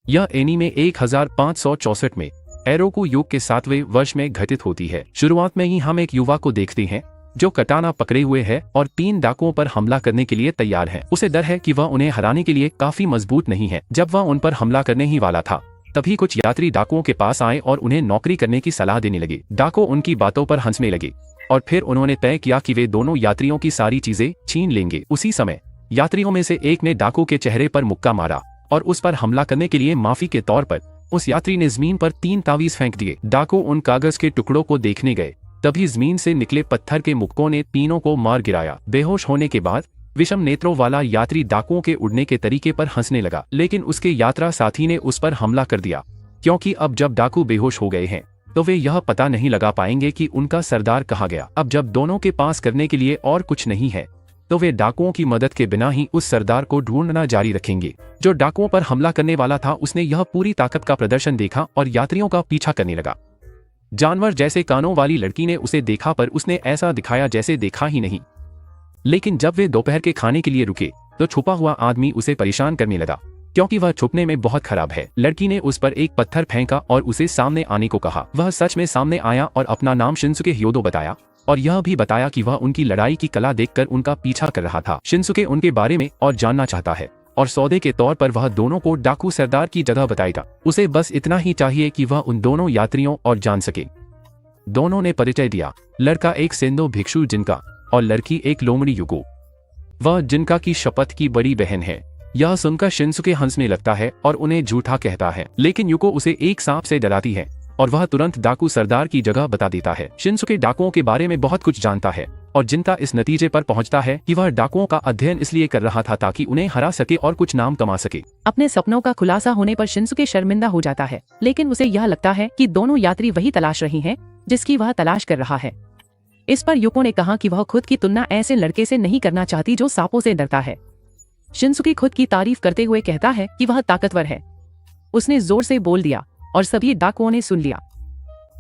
यह एनीमे 1564 में एरोकु युग के 7वें वर्ष में घटित होती है। शुरुआत में ही हम एक युवा को देखते हैं जो कटाना पकड़े हुए है और 3 डाकुओं पर हमला करने के लिए तैयार है। उसे डर है कि वह उन्हें हराने के लिए काफी मजबूत नहीं है। जब वह उन पर हमला करने ही वाला था तभी कुछ यात्री डाकुओं के पास आए और उन्हें नौकरी करने की सलाह देने लगे। डाकू उनकी बातों पर हंसने लगे और फिर उन्होंने तय किया कि वे दोनों यात्रियों की सारी चीजें छीन लेंगे। उसी समय यात्रियों में से एक ने डाकू के चेहरे पर मुक्का मारा और उस पर हमला करने के लिए माफी के तौर पर उस यात्री ने जमीन पर 3 तावीज फेंक दिए। डाकू उन कागज के टुकड़ों को देखने गए, तभी जमीन से निकले पत्थर के मुक्कों ने तीनों को मार गिराया। बेहोश होने के बाद विषम नेत्रों वाला यात्री डाकुओं के उड़ने के तरीके पर हंसने लगा, लेकिन उसके यात्रा साथी ने उस पर हमला कर दिया, क्योंकि अब जब डाकू बेहोश हो गए हैं तो वे यह पता नहीं लगा पाएंगे कि उनका सरदार कहाँ गया। अब जब दोनों के पास करने के लिए और कुछ नहीं है तो वे डाकुओं की मदद के बिना ही उस सरदार को ढूंढना जारी रखेंगे। जो डाकुओं पर हमला करने वाला था उसने यह पूरी ताकत का प्रदर्शन देखा और यात्रियों का पीछा करने लगा। जानवर जैसे कानों वाली लड़की ने उसे देखा पर उसने ऐसा दिखाया जैसे देखा ही नहीं। लेकिन जब वे दोपहर के खाने के लिए रुके तो छुपा हुआ आदमी उसे परेशान करने लगा, क्योंकि वह छुपने में बहुत खराब है। लड़की ने उस पर एक पत्थर फेंका और उसे सामने आने को कहा। वह सच में सामने आया और अपना नाम शिनसुके ह्योदो बताया और यह भी बताया कि वह उनकी लड़ाई की कला देखकर उनका पीछा कर रहा था। शिनसुके उनके बारे में और जानना चाहता है और सौदे के तौर पर वह दोनों को डाकू सरदार की जगह बताएगा। उसे बस इतना ही चाहिए कि वह उन दोनों यात्रियों और जान सके। दोनों ने परिचय दिया। लड़का एक सेंदो भिक्षु जिनका और लड़की एक लोमड़ी युको। वह जिनका की शपथ की बड़ी बहन है। यह सुनकर शिनसुके हंसने लगता है और उन्हें झूठा कहता है, लेकिन युको उसे एक सांप से डराती है और वह तुरंत डाकू सरदार की जगह बता देता है। शिनसुके डाकुओं के बारे में बहुत कुछ जानता है और जिनका इस नतीजे पर पहुंचता है कि वह डाकुओं का अध्ययन इसलिए कर रहा था ताकि उन्हें हरा सके और कुछ नाम कमा सके। अपने सपनों का खुलासा होने पर शिनसुके शर्मिंदा हो जाता है, लेकिन उसे यह लगता है कि दोनों यात्री वही तलाश रही हैं जिसकी वह तलाश कर रहा है। इस पर युको ने कहा कि वह खुद की तुलना ऐसे लड़के से नहीं करना चाहती जो सांपों से डरता है। शिनसुके खुद की तारीफ करते हुए कहता है कि वह ताकतवर है। उसने जोर से बोल दिया और सभी डाकुओं ने सुन लिया।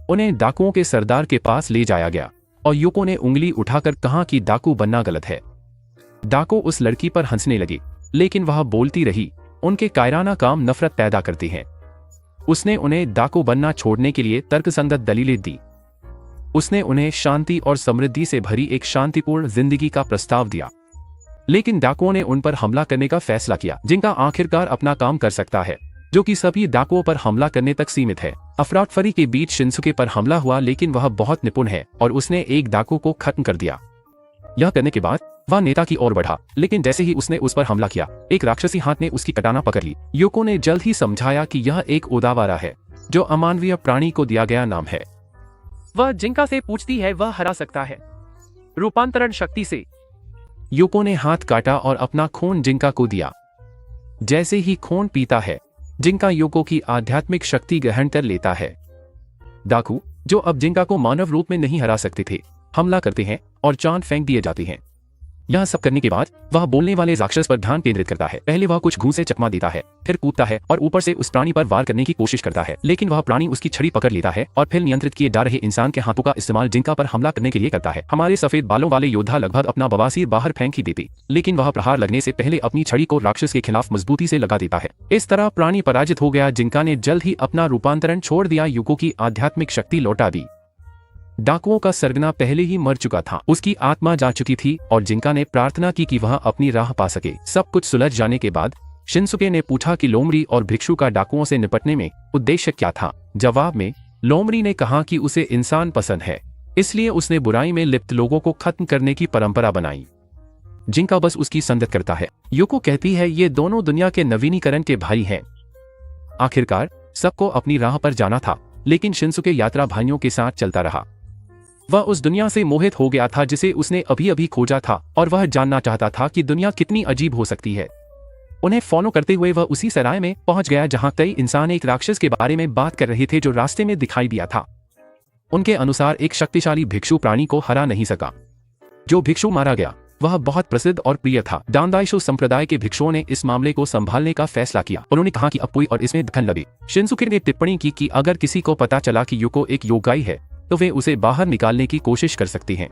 उन्हें डाकुओं के सरदार के पास ले जाया गया और युको ने उंगली उठाकर कहा कि डाकू बनना गलत है। डाकू उस लड़की पर हंसने लगी, लेकिन वह बोलती रही, उनके कायराना काम नफरत पैदा करते हैं। उसने उन्हें डाकू बनना छोड़ने के लिए तर्कसंगत दलीलें दी। उसने उन्हें शांति और समृद्धि से भरी एक शांतिपूर्ण जिंदगी का प्रस्ताव दिया, लेकिन डाकुओं ने उन पर हमला करने का फैसला किया, जिनका आखिरकार अपना काम कर सकता है, जो कि सभी डाकुओं पर हमला करने तक सीमित है। अफरातफरी के बीच शिनसुके पर हमला हुआ, लेकिन वह बहुत निपुण है और उसने एक डाकू को खत्म कर दिया। यह करने के बाद वह नेता की ओर बढ़ा, लेकिन जैसे ही उसने उस पर हमला किया, एक राक्षसी हाथ ने उसकी कटाना पकड़ ली। युको ने जल्द ही समझाया कि यह एक ओदावारा है, जो अमानवीय प्राणी को दिया गया नाम है। वह जिंका से पूछती है वह हरा सकता है रूपांतरण शक्ति से। युको ने हाथ काटा और अपना खून जिंका को दिया। जैसे ही खून पीता है, जिंका युको की आध्यात्मिक शक्ति ग्रहण कर लेता है। डाकू, जो अब जिंका को मानव रूप में नहीं हरा सकते थे, हमला करते हैं और चांद फेंक दिए जाते हैं। यह सब करने के बाद वह बोलने वाले राक्षस पर ध्यान केंद्रित करता है। पहले वह कुछ घूंसे चकमा देता है, फिर कूदता है और ऊपर से उस प्राणी पर वार करने की कोशिश करता है, लेकिन वह प्राणी उसकी छड़ी पकड़ लेता है और फिर नियंत्रित किए जा रहे इंसान के हाथों का इस्तेमाल जिंका पर हमला करने के लिए करता है। हमारे सफेद बालों वाले योद्धा लगभग अपना बवासीर बाहर फेंक ही देते, लेकिन वह प्रहार लगने से पहले अपनी छड़ी को राक्षस के खिलाफ मजबूती से लगा देता है। इस तरह प्राणी पराजित हो गया। जिंका ने जल्द ही अपना रूपांतरण छोड़ दिया, युको की आध्यात्मिक शक्ति लौटा दी। डाकुओं का सरगना पहले ही मर चुका था, उसकी आत्मा जा चुकी थी और जिंका ने प्रार्थना की कि वह अपनी राह पा सके। सब कुछ सुलझ जाने के बाद शिनसुके ने पूछा कि लोमड़ी और भिक्षु का डाकुओं से निपटने में उद्देश्य क्या था। जवाब में लोमड़ी ने कहा कि उसे इंसान पसंद है, इसलिए उसने बुराई में लिप्त लोगों को खत्म करने की परंपरा बनाई। जिंका बस उसकी संगत करता है। युको कहती है ये दोनों दुनिया के नवीनीकरण के भाई हैं। आखिरकार सबको अपनी राह पर जाना था, लेकिन शिनसुके यात्रा भाइयों के साथ चलता रहा। वह उस दुनिया से मोहित हो गया था जिसे उसने अभी अभी खोजा था और वह जानना चाहता था कि दुनिया कितनी अजीब हो सकती है। उन्हें फॉलो करते हुए वह उसी सराय में पहुंच गया जहां कई इंसान एक राक्षस के बारे में बात कर रहे थे जो रास्ते में दिखाई दिया था। उनके अनुसार एक शक्तिशाली भिक्षु प्राणी को हरा नहीं सका। जो भिक्षु मारा गया वह बहुत प्रसिद्ध और प्रिय था। दानदाइशो संप्रदाय के भिक्षुओं ने इस मामले को संभालने का फैसला किया। उन्होंने कहा कि अब कोई और इसमें दखल लगे। शिनसुके ने टिप्पणी की कि अगर किसी को पता चला कि युको एक योगाई है तो वे उसे बाहर निकालने की कोशिश कर सकते हैं।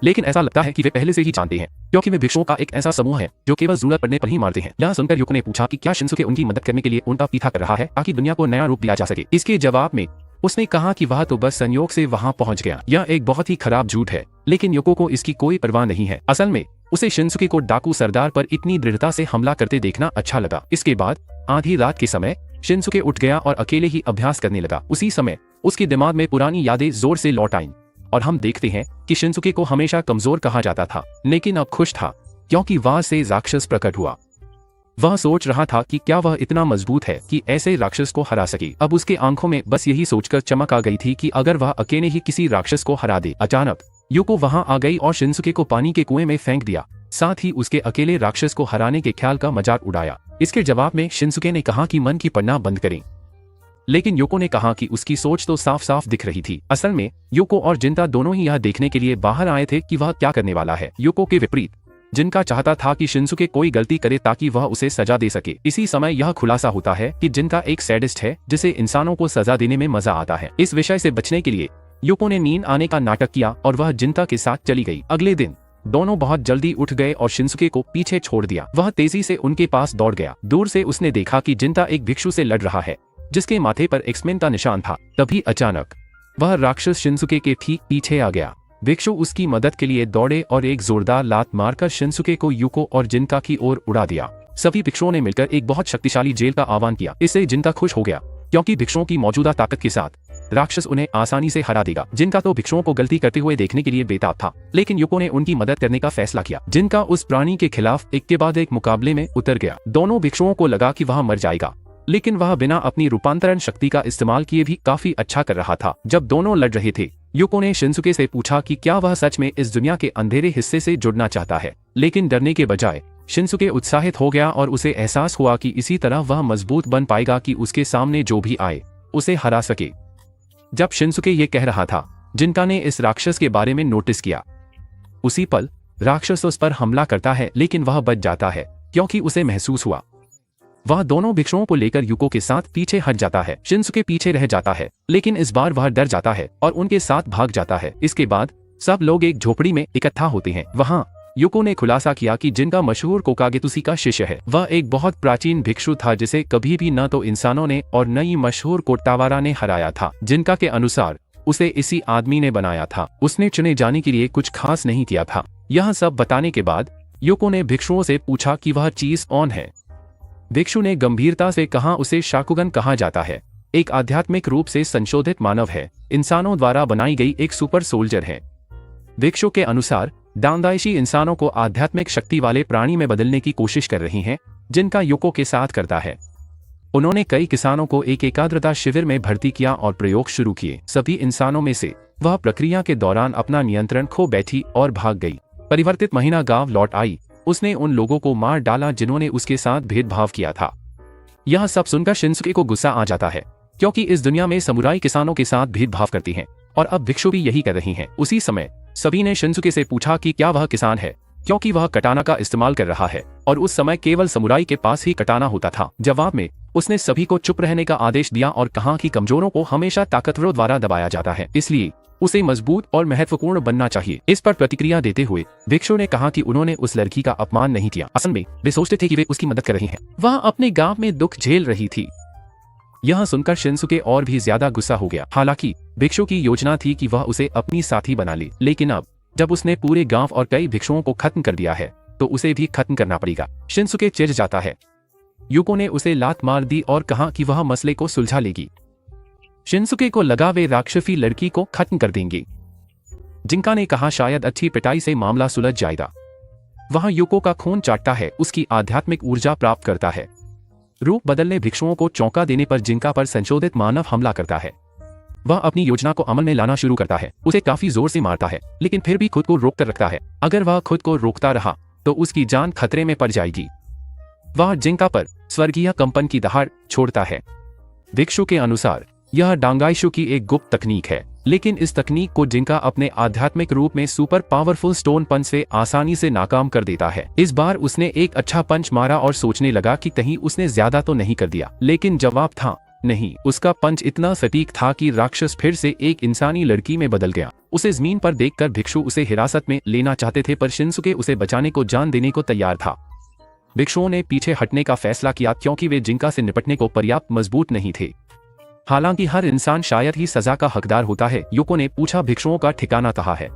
लेकिन ऐसा लगता है कि वे पहले से ही जानते हैं, क्योंकि वे भिक्षुओं का एक ऐसा समूह है जो केवल जरूरत पड़ने पर ही मारते हैं। यह सुनकर युको ने पूछा कि क्या शिनसुके उनकी मदद करने के लिए उनका पीछा कर रहा है ताकि दुनिया को नया रूप दिया जा सके। इसके जवाब में उसने कहा कि वह तो बस संयोग से वहां पहुंच गया। यह एक बहुत ही खराब झूठ है, लेकिन युको को इसकी कोई परवाह नहीं है। असल में उसे शिनसुके को डाकू सरदार पर इतनी दृढ़ता से हमला करते देखना अच्छा लगा। इसके बाद आधी रात के समय शिनसुके उठ गया और अकेले ही अभ्यास करने लगा। उसी समय उसके दिमाग में पुरानी यादें जोर से लौट आईं और हम देखते हैं कि शिनसुके को हमेशा कमजोर कहा जाता था, लेकिन अब खुश था क्योंकि वहां से राक्षस प्रकट हुआ। वह सोच रहा था कि क्या वह इतना मजबूत है कि ऐसे राक्षस को हरा सके। अब उसके आंखों में बस यही सोचकर चमक आ गई थी कि अगर वह अकेले ही किसी राक्षस को हरा दे। अचानक युको वहां आ गई और शिनसुके को पानी के कुएं में फेंक दिया, साथ ही उसके अकेले राक्षस को हराने के ख्याल का मजाक उड़ाया। इसके जवाब में शिनसुके ने कहा कि मन की पढ़ना बंद करें, लेकिन युको ने कहा कि उसकी सोच तो साफ साफ दिख रही थी। असल में युको और जिंता दोनों ही यह देखने के लिए बाहर आए थे कि वह क्या करने वाला है। युको के विपरीत जिनका चाहता था कि शिनसुके कोई गलती करे ताकि वह उसे सजा दे सके। इसी समय यह खुलासा होता है कि जिनका एक सैडिस्ट है जिसे इंसानों को सजा देने में मजा आता है। इस विषय से बचने के लिए युको ने नींद आने का नाटक किया और वह जिंता के साथ चली गई। अगले दिन दोनों बहुत जल्दी उठ गए और शिनसुके को पीछे छोड़ दिया। वह तेजी से उनके पास दौड़ गया। दूर से उसने देखा कि जिंता एक भिक्षु से लड़ रहा है जिसके माथे पर एक्समेन का निशान था। तभी अचानक वह राक्षस शिनसुके के ठीक पीछे आ गया। भिक्षु उसकी मदद के लिए दौड़े और एक जोरदार लात मारकर शिनसुके को युको और जिंता की ओर उड़ा दिया। सभी भिक्षुओं ने मिलकर एक बहुत शक्तिशाली जेल का आह्वान किया। इससे जिंता खुश हो गया क्योंकि भिक्षुओं की मौजूदा ताकत के साथ राक्षस उन्हें आसानी से हरा देगा। जिनका तो भिक्षुओं को गलती करते हुए देखने के लिए बेताब था, लेकिन युको ने उनकी मदद करने का फैसला किया। जिनका उस प्राणी के खिलाफ एक के बाद एक मुकाबले में उतर गया। दोनों भिक्षुओं को लगा कि वह मर जाएगा, लेकिन वह बिना अपनी रूपांतरण शक्ति का इस्तेमाल किए भी काफी अच्छा कर रहा था। जब दोनों लड़ रहे थे, युको ने शिनसुके से पूछा कि क्या वह सच में इस दुनिया के अंधेरे हिस्से से जुड़ना चाहता है, लेकिन डरने के बजाय शिनसुके उत्साहित हो गया और उसे एहसास हुआ कि इसी तरह वह मजबूत बन पाएगा कि उसके सामने जो भी आए उसे हरा सके। जब शिनसुके ये कह रहा था, जिनका ने इस राक्षस के बारे में नोटिस किया। उसी पल राक्षस उस पर हमला करता है, लेकिन वह बच जाता है क्योंकि उसे महसूस हुआ। वह दोनों भिक्षुओं को लेकर युको के साथ पीछे हट जाता है। शिनसुके पीछे रह जाता है, लेकिन इस बार वह डर जाता है और उनके साथ भाग जाता है। इसके बाद सब लोग एक झोपड़ी में इकट्ठा होते हैं। वहां युको ने खुलासा किया कि जिनका मशहूर कोकागेतुसी का शिष्य है। वह एक बहुत प्राचीन भिक्षु था जिसे कभी भी न तो इंसानों ने और न ही मशहूर कोटावारा ने हराया था। जिनका के अनुसार उसे इसी आदमी ने बनाया था। उसने चुने जाने के लिए कुछ खास नहीं किया था। यह सब बताने के बाद युको ने भिक्षुओं से पूछा कि वह चीज कौन है। भिक्षु ने गंभीरता से कहा, उसे शाकुगन कहा जाता है। एक आध्यात्मिक रूप से संशोधित मानव है, इंसानों द्वारा बनाई गई एक सुपर सोल्जर है। भिक्षु के अनुसार दानदायशी इंसानों को आध्यात्मिक शक्ति वाले प्राणी में बदलने की कोशिश कर रही हैं, जिनका युको के साथ करता है। उन्होंने कई किसानों को एक एकाग्रता शिविर में भर्ती किया और प्रयोग शुरू किए। सभी इंसानों में से वह प्रक्रिया के दौरान अपना नियंत्रण खो बैठी और भाग गई। परिवर्तित महिला गांव लौट आई। उसने उन लोगों को मार डाला जिन्होंने उसके साथ भेदभाव किया था। यह सब सुनकर शिनसुके को गुस्सा आ जाता है, क्योंकि इस दुनिया में समुराई किसानों के साथ भेदभाव करती हैं और अब भिक्षु भी यही कर रही हैं। उसी समय सभी ने शिनसुके से पूछा कि क्या वह किसान है, क्योंकि वह कटाना का इस्तेमाल कर रहा है और उस समय केवल समुराई के पास ही कटाना होता था। जवाब में उसने सभी को चुप रहने का आदेश दिया और कहा कि कमजोरों को हमेशा ताकतवरों द्वारा दबाया जाता है, इसलिए उसे मजबूत और महत्वपूर्ण बनना चाहिए। इस पर प्रतिक्रिया देते हुए भिक्षु ने कहा कि उन्होंने उस लड़की का अपमान नहीं किया। असल में वे सोचते थे कि वे उसकी मदद कर रही हैं। वह अपने गांव में दुख झेल रही थी। यह सुनकर शिनसुके और भी ज्यादा गुस्सा हो गया। हालांकि भिक्षु की योजना थी कि वह उसे अपनी साथी बना ले, लेकिन अब जब उसने पूरे गांव और कई भिक्षुओं को खत्म कर दिया है तो उसे भी खत्म करना पड़ेगा। शिनसुके चिढ़ जाता है। युको ने उसे लात मार दी और कहा कि वह मसले को सुलझा लेगी। शिनसुके को लगा वे राक्षसी लड़की को खत्म कर देंगे। जिंका ने कहा शायद अच्छी पिटाई से मामला सुलझ जाएगा। वह युको का खून चाटता है, उसकी आध्यात्मिक ऊर्जा प्राप्त करता है। रूप बदलने भिक्षुओं को चौंका देने पर जिंका पर संशोधित मानव हमला करता है। वह अपनी योजना को अमल में लाना शुरू करता है। उसे काफी जोर से मारता है, लेकिन फिर भी खुद को रोक कर रखता है। अगर वह खुद को रोकता रहा तो उसकी जान खतरे में पड़ जाएगी। वह जिंका पर स्वर्गीय कंपन की दहाड़ छोड़ता है। भिक्षु के अनुसार यह डांगाइशु की एक गुप्त तकनीक है, लेकिन इस तकनीक को जिंका अपने आध्यात्मिक रूप में सुपर पावरफुल स्टोन पंच से आसानी से नाकाम कर देता है। इस बार उसने एक अच्छा पंच मारा और सोचने लगा कि कहीं उसने ज्यादा तो नहीं कर दिया, लेकिन जवाब था नहीं, उसका पंच इतना सटीक था कि राक्षस फिर से एक इंसानी लड़की में बदल गया। उसे जमीन पर देखकर भिक्षु उसे हिरासत में लेना चाहते थे, पर शिनसुके उसे बचाने को जान देने को तैयार था। भिक्षुओं ने पीछे हटने का फैसला किया क्योंकि वे जिंका से निपटने को पर्याप्त मजबूत नहीं थे। हालांकि हर इंसान शायद ही सजा का हकदार होता है, युको ने पूछा, भिक्षुओं का ठिकाना कहाँ है?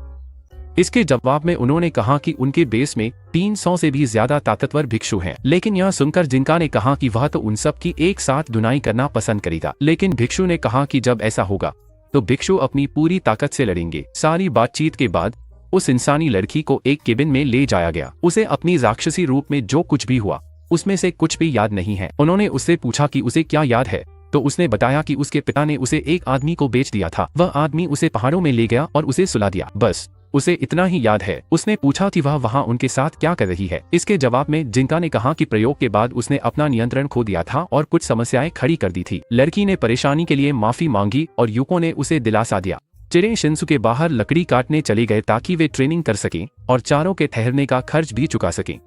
इसके जवाब में उन्होंने कहा कि उनके बेस में 300 से भी ज्यादा ताकतवर भिक्षु हैं। लेकिन यह सुनकर जिंका ने कहा कि वह तो उन सब की एक साथ धुनाई करना पसंद करेगा। लेकिन भिक्षु ने कहा कि जब ऐसा होगा तो भिक्षु अपनी पूरी ताकत से लड़ेंगे। सारी बातचीत के बाद उस इंसानी लड़की को एक केबिन में ले जाया गया। उसे अपनी राक्षसी रूप में जो कुछ भी हुआ उसमें से कुछ भी याद नहीं है। उन्होंने उससे पूछा कि उसे क्या याद है, तो उसने बताया कि उसके पिता ने उसे एक आदमी को बेच दिया था। वह आदमी उसे पहाड़ों में ले गया और उसे सुला दिया, बस उसे इतना ही याद है। उसने पूछा कि वह वहाँ उनके साथ क्या कर रही है। इसके जवाब में जिंका ने कहा कि प्रयोग के बाद उसने अपना नियंत्रण खो दिया था और कुछ समस्याएं खड़ी कर दी थी। लड़की ने परेशानी के लिए माफी मांगी और युको ने उसे दिलासा दिया। चिरे शिनसुके बाहर लकड़ी काटने चले गए ताकि वे ट्रेनिंग कर सकें और चारों के ठहरने का खर्च भी चुका सकें।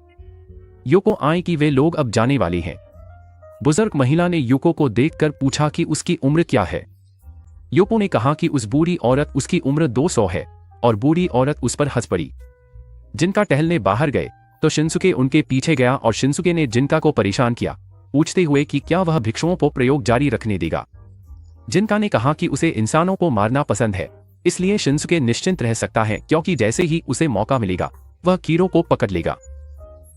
युको आई कि वे लोग अब जाने वाले हैं। बुजुर्ग महिला ने युको को देखकर पूछा कि उसकी उम्र क्या है। युको ने कहा कि उस बूढ़ी औरत उसकी उम्र 200 है और बूढ़ी औरत उस पर हंस पड़ी। जिनका टहलने बाहर गए तो शिनसुके उनके पीछे गया और शिनसुके ने जिनका को परेशान किया, पूछते हुए कि क्या वह भिक्षुओं को प्रयोग जारी रखने देगा। जिनका ने कहा कि उसे इंसानों को मारना पसंद है, इसलिए शिनसुके निश्चिंत रह सकता है क्योंकि जैसे ही उसे मौका मिलेगा वह कीरो को पकड़ लेगा।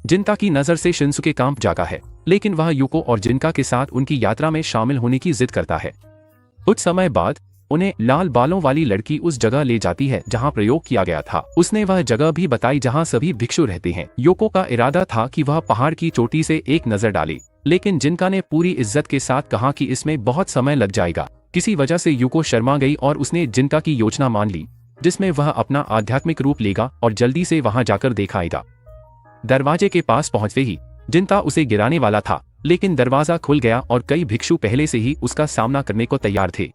जिनका की नजर से शिनसुके कांप जागा है, लेकिन वह युको और जिनका के साथ उनकी यात्रा में शामिल होने की जिद करता है। कुछ समय बाद उन्हें लाल बालों वाली लड़की उस जगह ले जाती है जहां प्रयोग किया गया था। उसने वह जगह भी बताई जहां सभी भिक्षु रहते हैं। युको का इरादा था कि वह पहाड़ की चोटी से एक नजर डाले, लेकिन जिनका ने पूरी इज्जत के साथ कहा कि इसमें बहुत समय लग जाएगा। किसी वजह से युको शर्मा गई और उसने जिनका की योजना मान ली, जिसमें वह अपना आध्यात्मिक रूप लेगा और जल्दी से वहां जाकर दिखाएगा। दरवाजे के पास पहुंचते ही जिनका उसे गिराने वाला था, लेकिन दरवाजा खुल गया और कई भिक्षु पहले से ही उसका सामना करने को तैयार थे।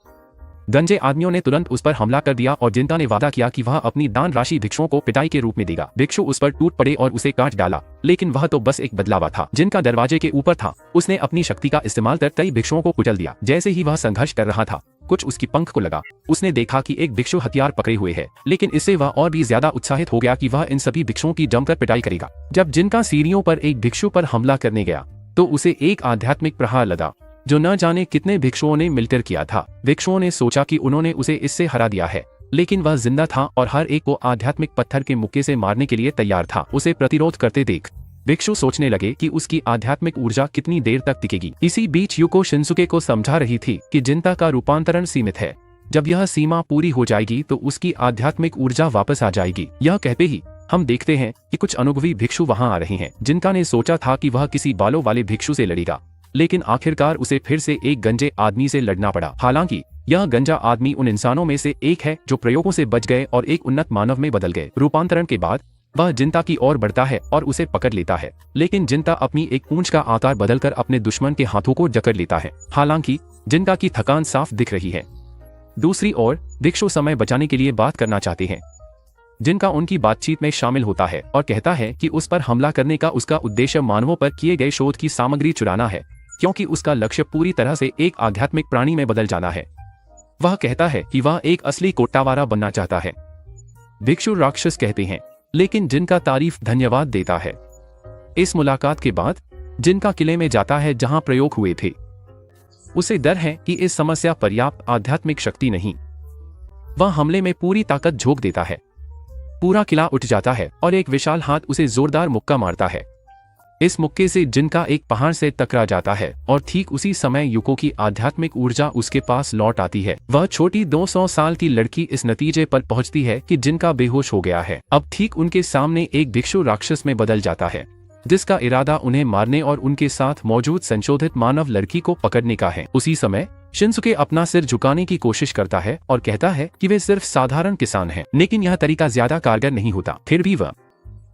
गंजे आदमियों ने तुरंत उस पर हमला कर दिया और जिनका ने वादा किया कि वह अपनी दान राशि भिक्षुओं को पिटाई के रूप में देगा। भिक्षु उस पर टूट पड़े और उसे काट डाला, लेकिन वह तो बस एक बदलावा था। जिनका दरवाजे के ऊपर था, उसने अपनी शक्ति का इस्तेमाल कर कई भिक्षुओं को कुचल दिया। जैसे ही वह संघर्ष कर रहा था, कुछ उसकी पंख को लगा। उसने देखा कि एक भिक्षु हथियार पकड़े हुए है, लेकिन इससे वह और भी ज्यादा उत्साहित हो गया कि वह इन सभी भिक्षुओं की जमकर पिटाई करेगा। जब जिनका सीढ़ियों पर एक भिक्षु पर हमला करने गया तो उसे एक आध्यात्मिक प्रहार लगा जो न जाने कितने भिक्षुओं ने मिलकर किया था। भिक्षुओं ने सोचा कि उन्होंने उसे इससे हरा दिया है, लेकिन वह जिंदा था और हर एक को आध्यात्मिक पत्थर के मुक्के से मारने के लिए तैयार था। उसे प्रतिरोध करते देख भिक्षु सोचने लगे कि उसकी आध्यात्मिक ऊर्जा कितनी देर तक टिकेगी। इसी बीच युको शिनसुके को समझा रही थी कि जिंता का रूपांतरण सीमित है। जब यह सीमा पूरी हो जाएगी तो उसकी आध्यात्मिक ऊर्जा वापस आ जाएगी। यह कहते ही हम देखते हैं कि कुछ अनुभवी भिक्षु वहां आ रहे हैं। जिनका ने सोचा था कि वह किसी बालों वाले भिक्षु से लड़ेगा, लेकिन आखिरकार उसे फिर से एक गंजे आदमी से लड़ना पड़ा। हालांकि यह गंजा आदमी उन इंसानों में से एक है जो प्रयोगों से बच गए और एक उन्नत मानव में बदल गए। रूपांतरण के बाद वह जिंता की ओर बढ़ता है और उसे पकड़ लेता है, लेकिन जिंता अपनी एक पूंछ का आकार बदलकर अपने दुश्मन के हाथों को जकड़ लेता है। हालांकि जिंता की थकान साफ दिख रही है। दूसरी ओर भिक्षु समय बचाने के लिए बात करना चाहते हैं। जिनका उनकी बातचीत में शामिल होता है और कहता है कि उस पर हमला करने का उसका उद्देश्य मानवों पर किए गए शोध की सामग्री चुराना है, क्योंकि उसका लक्ष्य पूरी तरह से एक आध्यात्मिक प्राणी में बदल जाना है। वह कहता है कि वह एक असली कोट्टावारा बनना चाहता है। भिक्षु राक्षस कहते हैं, लेकिन जिनका तारीफ धन्यवाद देता है। इस मुलाकात के बाद जिनका किले में जाता है जहां प्रयोग हुए थे। उसे डर है कि इस समस्या पर्याप्त आध्यात्मिक शक्ति नहीं। वह हमले में पूरी ताकत झोंक देता है। पूरा किला उठ जाता है और एक विशाल हाथ उसे जोरदार मुक्का मारता है। इस मुक्के से जिनका एक पहाड़ से टकरा जाता है और ठीक उसी समय युको की आध्यात्मिक ऊर्जा उसके पास लौट आती है। वह छोटी 200 साल की लड़की इस नतीजे पर पहुंचती है कि जिनका बेहोश हो गया है। अब ठीक उनके सामने एक भिक्षु राक्षस में बदल जाता है, जिसका इरादा उन्हें मारने और उनके साथ मौजूद संशोधित मानव लड़की को पकड़ने का है। उसी समय शिनसुके अपना सिर झुकाने की कोशिश करता है और कहता है कि वे सिर्फ साधारण किसान हैं, लेकिन यह तरीका ज्यादा कारगर नहीं होता। फिर भी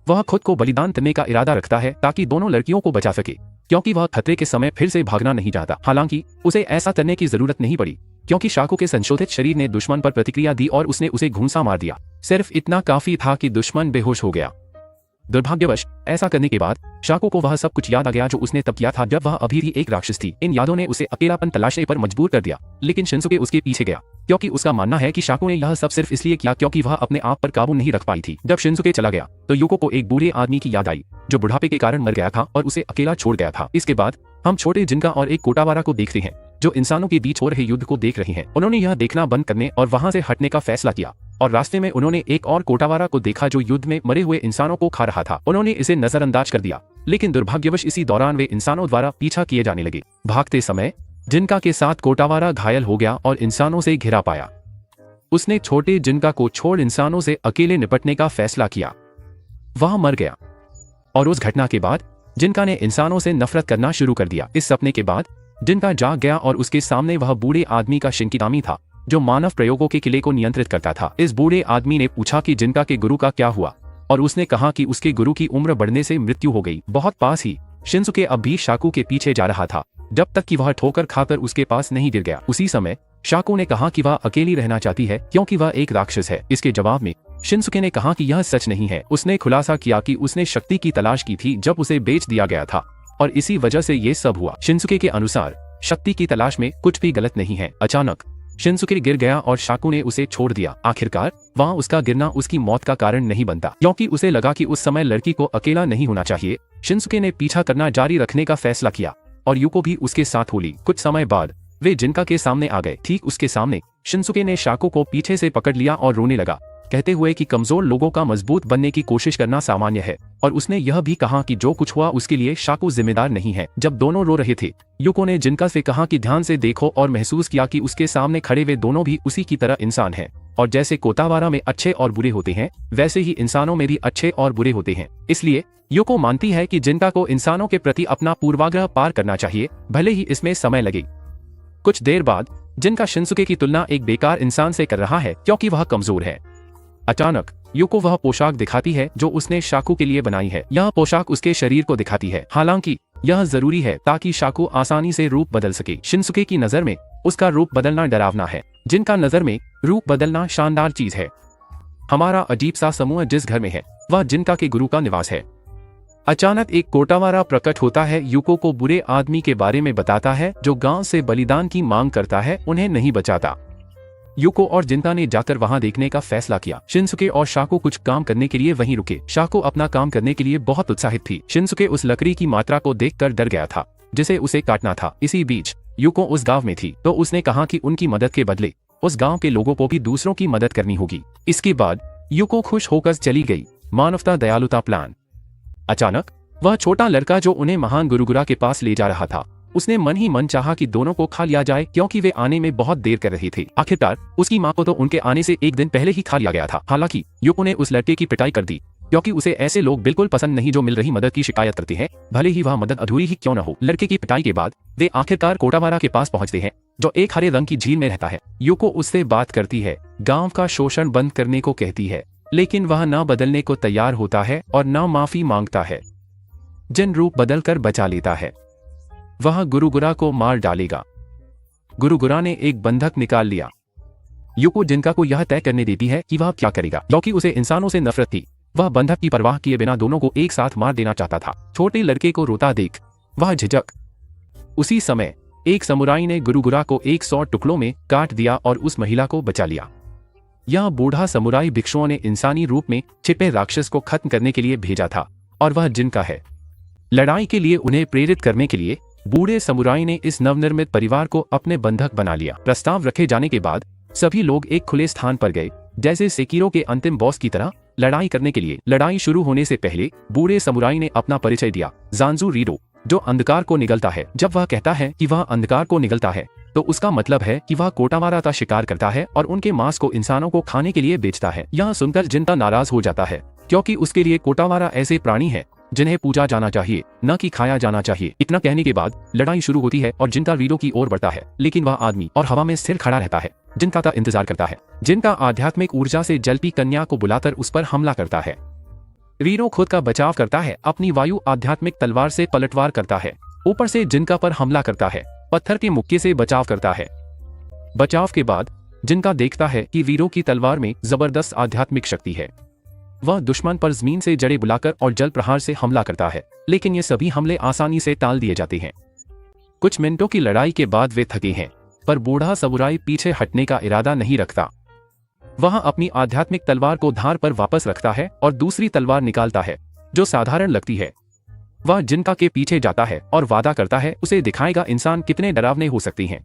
वह खुद को बलिदान करने का इरादा रखता है ताकि दोनों लड़कियों को बचा सके, क्योंकि वह खतरे के समय फिर से भागना नहीं चाहता। हालांकि उसे ऐसा करने की जरूरत नहीं पड़ी, क्योंकि शाकू के संशोधित शरीर ने दुश्मन पर प्रतिक्रिया दी और उसने उसे घूंसा मार दिया। सिर्फ इतना काफी था कि दुश्मन बेहोश हो गया। दुर्भाग्यवश ऐसा करने के बाद शाको को वह सब कुछ याद आ गया जो उसने तब किया था जब वह अभी भी एक राक्षस थी। इन यादों ने उसे अकेलापन तलाशने पर मजबूर कर दिया, लेकिन शिनसुके उसके पीछे गया क्योंकि उसका मानना है कि शाको ने यह सब सिर्फ इसलिए किया क्योंकि वह अपने आप पर काबू नहीं रख पाई थी। जब शिनसुके चला गया तो यूको को एक बूढ़े आदमी की याद आई जो बुढ़ापे के कारण मर गया था और उसे अकेला छोड़ गया था। इसके बाद हम छोटे जिनका और एक कोटावारा को देखते हैं जो इंसानों के बीच हो रहे युद्ध को देख रहे हैं। उन्होंने यह देखना बंद करने और वहां से हटने का फैसला किया और रास्ते में उन्होंने एक और कोटावारा को देखा जो युद्ध में मरे हुए इंसानों को खा रहा था। उन्होंने इसे नजरअंदाज कर दिया, लेकिन दुर्भाग्यवश इसी दौरान वे इंसानों द्वारा पीछा किए जाने लगे। भागते समय जिनका के साथ कोटावारा घायल हो गया और इंसानों से घिरा पाया। उसने छोटे जिनका को छोड़ इंसानों से अकेले निपटने का फैसला किया। वह मर गया और उस घटना के बाद जिनका ने इंसानों से नफरत करना शुरू कर दिया। इस सपने के बाद जिनका जाग गया और उसके सामने वह बूढ़े आदमी का शिंकितामी था जो मानव प्रयोगों के किले को नियंत्रित करता था। इस बूढ़े आदमी ने पूछा कि जिनका के गुरु का क्या हुआ और उसने कहा कि उसके गुरु की उम्र बढ़ने से मृत्यु हो गई। बहुत पास ही शिनसुके अब भी शाकू के पीछे जा रहा था जब तक कि वह ठोकर खाकर उसके पास नहीं गिर गया। उसी समय शाकू ने कहा कि वह अकेली रहना चाहती है क्योंकि वह एक राक्षस है। इसके जवाब में शिनसुके ने कहा कि यह सच नहीं है। उसने खुलासा किया कि उसने शक्ति की तलाश की थी जब उसे बेच दिया गया था और इसी वजह से ये सब हुआ। शिनसुके के अनुसार शक्ति की तलाश में कुछ भी गलत नहीं है। अचानक शिनसुके गिर गया और शाकू ने उसे छोड़ दिया। आखिरकार वहां उसका गिरना उसकी मौत का कारण नहीं बनता क्योंकि उसे लगा कि उस समय लड़की को अकेला नहीं होना चाहिए। शिनसुके ने पीछा करना जारी रखने का फैसला किया और यूको भी उसके साथ हो ली। कुछ समय बाद वे जिनका के सामने आ गए। ठीक उसके सामने शिनसुके ने शाकू को पीछे से पकड़ लिया और रोने लगा, कहते हुए कि कमजोर लोगों का मजबूत बनने की कोशिश करना सामान्य है। और उसने यह भी कहा कि जो कुछ हुआ उसके लिए शाकू जिम्मेदार नहीं है। जब दोनों रो रहे थे यूको ने जिनका से कहा कि ध्यान से देखो और महसूस किया कि उसके सामने खड़े वे दोनों भी उसी की तरह इंसान हैं और जैसे कोटावारा में अच्छे और बुरे होते हैं वैसे ही इंसानों में भी अच्छे और बुरे होते हैं। इसलिए यूको मानती है कि जिनका को इंसानों के प्रति अपना पूर्वाग्रह पार करना चाहिए, भले ही इसमें समय लगे। कुछ देर बाद जिनका शिनसुके की तुलना एक बेकार इंसान से कर रहा है क्योंकि वह कमजोर है। अचानक यूको वह पोशाक दिखाती है जो उसने शाकू के लिए बनाई है। यह पोशाक उसके शरीर को दिखाती है, हालांकि यह जरूरी है ताकि शाकू आसानी से रूप बदल सके। शिनसुके की नजर में उसका रूप बदलना डरावना है, जिनका नजर में रूप बदलना शानदार चीज है। हमारा अजीब सा समूह जिस घर में है वह जिनका के गुरु का निवास है। अचानक एक कोटावारा प्रकट होता है, यूको को बुरे आदमी के बारे में बताता है जो गांव से बलिदान की मांग करता है, उन्हें नहीं बचाता। यूको और जिनका ने जाकर वहां देखने का फैसला किया। शिनसुके और शाको कुछ काम करने के लिए वहीं रुके। शाको अपना काम करने के लिए बहुत उत्साहित थी। शिनसुके उस लकड़ी की मात्रा को देखकर डर गया था जिसे उसे काटना था। इसी बीच यूको उस गांव में थी तो उसने कहा कि उनकी मदद के बदले उस गांव के लोगों को भी दूसरों की मदद करनी होगी। इसके बाद यूको खुश होकर चली गई। मानवता दयालुता प्लान। अचानक वह छोटा लड़का जो उन्हें महान गुरुगुरा के पास ले जा रहा था, उसने मन ही मन चाहा कि दोनों को खा लिया जाए क्योंकि वे आने में बहुत देर कर रहे थे। आखिरकार उसकी मां को तो उनके आने से एक दिन पहले ही खा लिया गया था। हालांकि यूको ने उस लड़के की पिटाई कर दी क्योंकि उसे ऐसे लोग बिल्कुल पसंद नहीं जो मिल रही मदद की शिकायत करते हैं, भले ही वह मदद अधूरी ही क्यों न हो। लड़के की पिटाई के बाद वे आखिरकार कोटावारा के पास पहुंचते हैं जो एक हरे रंग की झील में रहता है। यूको उससे बात करती है, गांव का शोषण बंद करने को कहती है, लेकिन वह न बदलने को तैयार होता है और न माफी मांगता है। जिन रूप बदलकर बचा लेता है, वह गुरुगुरा को मार डालेगा। गुरुगुरा ने एक बंधक निकाल लिया। यूको जिनका को यह तय करने देती है कि वह क्या करेगा क्योंकि उसे इंसानों से नफरत थी। वह बंधक की परवाह किए बिना दोनों को एक साथ मार देना चाहता था। छोटे लड़के को रोता देख वह झिझक। उसी समय एक समुराई ने गुरुगुरा को 100 टुकड़ों में काट दिया और उस महिला को बचा लिया। यह बूढ़ा समुराई भिक्षुओं ने इंसानी रूप में छिपे राक्षस को खत्म करने के लिए भेजा था और वह जिनका है। लड़ाई के लिए उन्हें प्रेरित करने के लिए बूढ़े समुराई ने इस नवनिर्मित परिवार को अपने बंधक बना लिया। प्रस्ताव रखे जाने के बाद सभी लोग एक खुले स्थान पर गए, जैसे सेकिरो के अंतिम बॉस की तरह लड़ाई करने के लिए। लड़ाई शुरू होने से पहले बूढ़े समुराई ने अपना परिचय दिया, ज़ांजू रीडो, जो अंधकार को निगलता है। जब वह कहता है कि वह अंधकार को निगलता है तो उसका मतलब है कि वह कोटावारा का शिकार करता है और उनके मांस को इंसानों को खाने के लिए बेचता है। यह सुनकर जिनका नाराज हो जाता है क्योंकि उसके लिए कोटावारा ऐसे प्राणी है जिन्हें पूजा जाना चाहिए, न कि खाया जाना चाहिए। इतना कहने के बाद लड़ाई शुरू होती है और जिनका रीडो की ओर बढ़ता है, लेकिन वह आदमी और हवा में स्थिर खड़ा रहता है, जिनका का इंतजार करता है। जिनका आध्यात्मिक ऊर्जा से जलती कन्या को बुलाकर उस पर हमला करता है। रीडो खुद का बचाव करता है, अपनी वायु आध्यात्मिक तलवार से पलटवार करता है। ऊपर से जिनका पर हमला करता है, पत्थर के मुक्के से बचाव करता है। बचाव के बाद जिनका देखता है कि रीडो की तलवार में जबरदस्त आध्यात्मिक शक्ति है। वह दुश्मन पर जमीन से जड़े बुलाकर और जल प्रहार से हमला करता है, लेकिन ये सभी हमले आसानी से टाल दिए जाते हैं। कुछ मिनटों की लड़ाई के बाद वे थके हैं, पर बूढ़ा समुराई पीछे हटने का इरादा नहीं रखता। वह अपनी आध्यात्मिक तलवार को धार पर वापस रखता है और दूसरी तलवार निकालता है जो साधारण लगती है। वह जिनका के पीछे जाता है और वादा करता है उसे दिखाएगा इंसान कितने डरावने हो सकती हैं।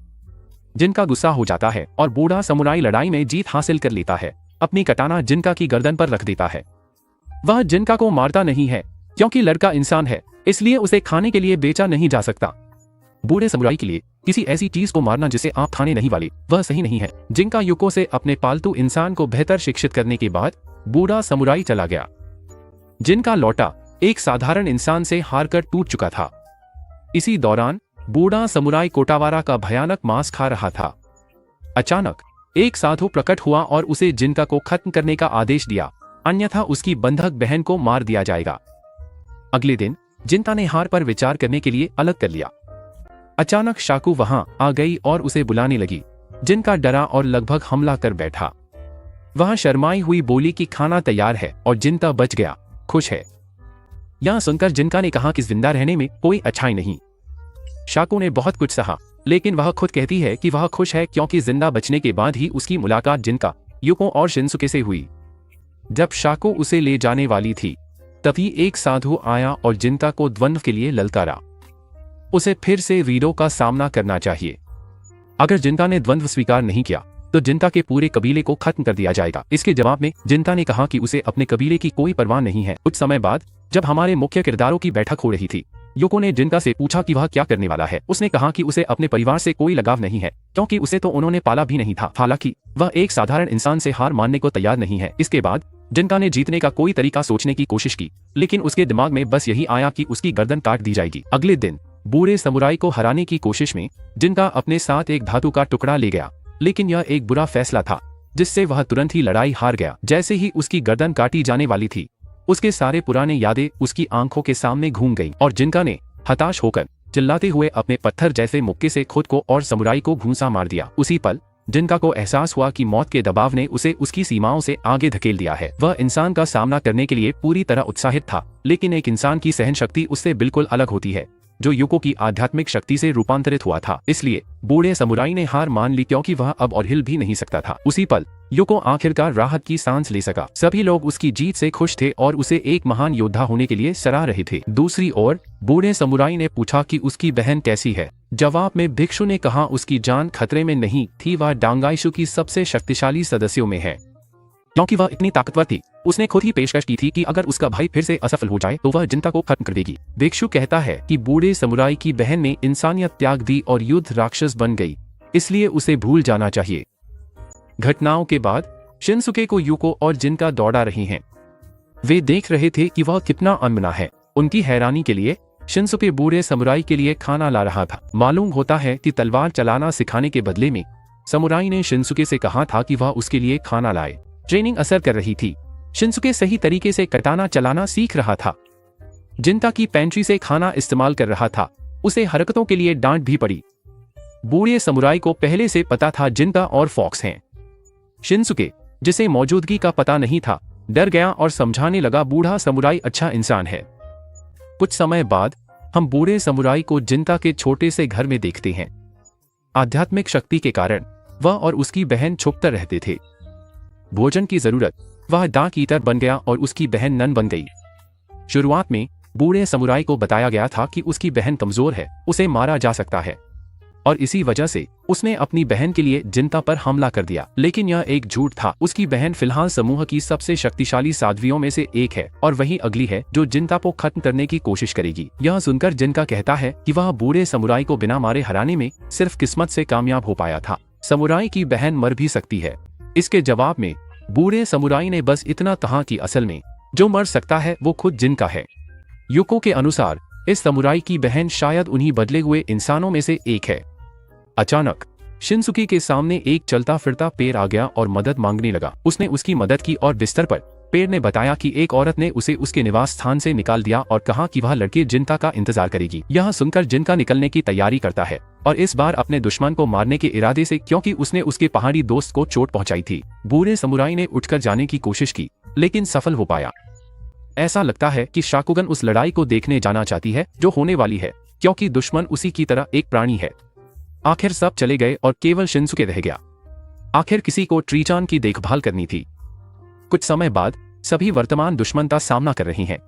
जिनका गुस्सा हो जाता है और बूढ़ा समुराई लड़ाई में जीत हासिल कर लेता है। अपनी कटाना जिनका की गर्दन पर रख देता है। वह जिनका को मारता नहीं है क्योंकि लड़का इंसान है, इसलिए उसे खाने के लिए बेचा नहीं जा सकता। बूढ़े समुराई के लिए किसी ऐसी चीज को मारना जिसे आप खाने नहीं वाले, वह सही नहीं है। जिनका युको से अपने पालतू इंसान को बेहतर शिक्षित करने के बाद बूढ़ा समुराई चला गया। जिनका लौटा एक साधारण इंसान से हारकर टूट चुका था। इसी दौरान बूढ़ा समुराई कोटावारा का भयानक मांस खा रहा था। अचानक एक साधु प्रकट हुआ और उसे जिनका को खत्म करने का आदेश दिया, अन्यथा उसकी बंधक बहन को मार दिया जाएगा। अगले दिन जिनता ने हार पर विचार करने के लिए अलग कर लिया। अचानक शाकू वहां आ गई और उसे बुलाने लगी। जिनका डरा और लगभग हमला कर बैठा। वह शर्माई हुई बोली कि खाना तैयार है और जिनता बच गया, खुश है। यह सुनकर जिनका ने कहा कि जिंदा रहने में कोई अच्छाई नहीं। शाकू ने बहुत कुछ सहा, लेकिन वह खुद कहती है कि वह खुश है क्योंकि जिंदा बचने के बाद ही उसकी मुलाकात जिनका, युको और शिनसुके से हुई। जब शाकू उसे ले जाने वाली थी तभी एक साधु आया और जिनका को द्वंद्व के लिए ललकारा। उसे फिर से वीरों का सामना करना चाहिए। अगर जिनका ने द्वंद्व स्वीकार नहीं किया तो जिनता के पूरे कबीले को खत्म कर दिया जाएगा। इसके जवाब में जिनता ने कहा कि उसे अपने कबीले की कोई परवाह नहीं है। कुछ समय बाद जब हमारे मुख्य किरदारों की बैठक हो रही थी, युको ने जिनका से पूछा कि वह क्या करने वाला है। उसने कहा कि उसे अपने परिवार से कोई लगाव नहीं है क्योंकि उसे तो उन्होंने पाला भी नहीं था। हालांकि वह एक साधारण इंसान से हार मानने को तैयार नहीं है। इसके बाद जिनका ने जीतने का कोई तरीका सोचने की कोशिश की, लेकिन उसके दिमाग में बस यही आया कि उसकी गर्दन काट दी जाएगी। अगले दिन बूढ़े समुराई को हराने की कोशिश में जिनका अपने साथ एक धातु का टुकड़ा ले गया, लेकिन यह एक बुरा फैसला था जिससे वह तुरंत ही लड़ाई हार गया। जैसे ही उसकी गर्दन काटी जाने वाली थी, उसके सारे पुराने यादें उसकी आंखों के सामने घूम गईं और जिनका ने हताश होकर चिल्लाते हुए अपने पत्थर जैसे मुक्के से खुद को और समुराई को घूंसा मार दिया। उसी पल जिनका को एहसास हुआ कि मौत के दबाव ने उसे उसकी सीमाओं से आगे धकेल दिया है। वह इंसान का सामना करने के लिए पूरी तरह उत्साहित था, लेकिन एक इंसान की सहन शक्ति उससे बिल्कुल अलग होती है, जो युको की आध्यात्मिक शक्ति से रूपांतरित हुआ था। इसलिए बूढ़े समुराई ने हार मान ली क्योंकि वह अब और हिल भी नहीं सकता था। उसी पल युको आखिरकार राहत की सांस ले सका। सभी लोग उसकी जीत से खुश थे और उसे एक महान योद्धा होने के लिए सराह रहे थे। दूसरी ओर बूढ़े समुराई ने पूछा कि उसकी बहन कैसी है। जवाब में भिक्षु ने कहा उसकी जान खतरे में नहीं थी, वह डांगाइशु की सबसे शक्तिशाली सदस्यों में है। क्योंकि वह इतनी ताकतवर थी, उसने खुद ही पेशकश की थी कि अगर उसका भाई फिर से असफल हो जाए तो वह जिनता को खत्म कर देगी। भिक्षु कहता है कि बूढ़े समुराई की बहन ने इंसानियत त्याग दी और युद्ध राक्षस बन गई, इसलिए उसे भूल जाना चाहिए। घटनाओं के बाद शिनसुके को युको और जिनका दौड़ा रही हैं। वे देख रहे थे कि वह कितना अनमना है। उनकी हैरानी के लिए शिनसुके बूढ़े समुराई के लिए खाना ला रहा था। मालूम होता है कि तलवार चलाना सिखाने के बदले में समुराई ने शिनसुके से कहा था कि वह उसके लिए खाना लाए। ट्रेनिंग असर कर रही थी। शिनसुके सही तरीके से कटाना चलाना सीख रहा था। जिनता की पेंट्री से खाना इस्तेमाल कर रहा था। उसे हरकतों के लिए डांट भी पड़ी। बूढ़े समुराई को पहले से पता था जिनता और फॉक्स हैं। शिनसुके, जिसे मौजूदगी का पता नहीं था, डर गया और समझाने लगा बूढ़ा समुराई अच्छा इंसान है। कुछ समय बाद हम बूढ़े समुराई को जिनता के छोटे से घर में देखते हैं। आध्यात्मिक शक्ति के कारण वह और उसकी बहन छुपकर रहते थे। भोजन की जरूरत वह डाक ईटर बन गया और उसकी बहन नन बन गई। शुरुआत में बूढ़े समुराई को बताया गया था कि उसकी बहन कमजोर है, उसे मारा जा सकता है, और इसी वजह से उसने अपनी बहन के लिए जिनता पर हमला कर दिया। लेकिन यह एक झूठ था। उसकी बहन फिलहाल समूह की सबसे शक्तिशाली साध्वियों में से एक है और वही अगली है जो जिनता को खत्म करने की कोशिश करेगी। यह सुनकर जिनका कहता है कि वह बूढ़े समुराई को बिना मारे हराने में सिर्फ किस्मत से कामयाब हो पाया था। समुराई की बहन मर भी सकती है। इसके जवाब में बूढ़े समुराई ने बस इतना कहा कि असल में जो मर सकता है वो खुद जिनका है। युको के अनुसार इस समुराई की बहन शायद उन्हीं बदले हुए इंसानों में से एक है। अचानक शिनसुके के सामने एक चलता फिरता पेड़ आ गया और मदद मांगने लगा। उसने उसकी मदद की और बिस्तर पर पेड़ ने बताया कि एक औरत ने उसे उसके निवास स्थान से निकाल दिया और कहा कि वह लड़के जिनता का इंतजार करेगी। यह सुनकर जिनका निकलने की तैयारी करता है और इस बार अपने दुश्मन को मारने के इरादे से, क्योंकि उसने उसके पहाड़ी दोस्त को चोट पहुंचाई थी। बूढ़े समुराई ने उठकर जाने की कोशिश की, लेकिन सफल हो पाया। ऐसा लगता है कि शाकुगन उस लड़ाई को देखने जाना चाहती है जो होने वाली है, क्योंकि दुश्मन उसी की तरह एक प्राणी है। आखिर सब चले गए और केवल शिनसुके रह गया। आखिर किसी को ट्रीचान की देखभाल करनी थी। कुछ समय बाद सभी वर्तमान दुश्मन का सामना कर रही हैं।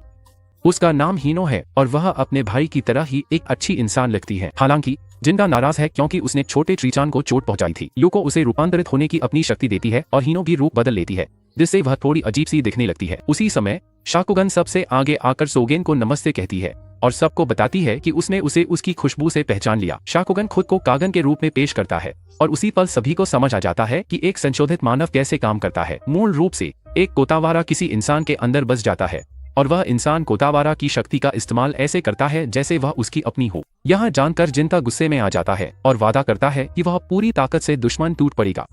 उसका नाम हीनो है और वह अपने भाई की तरह ही एक अच्छी इंसान लगती है। हालांकि जिनका नाराज है क्योंकि उसने छोटे ट्रीचान को चोट पहुंचाई थी। यूको उसे रूपांतरित होने की अपनी शक्ति देती है और हीनो भी रूप बदल लेती है, जिससे वह थोड़ी अजीब सी दिखने लगती है। उसी समय शाकुगन सबसे आगे आकर सोगेन को नमस्ते कहती है और सबको बताती है कि उसने उसे उसकी खुशबू से पहचान लिया। शाकुगन खुद को कागन के रूप में पेश करता है और उसी पल सभी को समझ आ जाता है कि एक संशोधित मानव कैसे काम करता है। मूल रूप से एक कोतावारा किसी इंसान के अंदर बस जाता है और वह इंसान कोतावारा की शक्ति का इस्तेमाल ऐसे करता है जैसे वह उसकी अपनी हो। यह जानकर जिनता गुस्से में आ जाता है और वादा करता है कि वह पूरी ताकत से दुश्मन टूट पड़ेगा।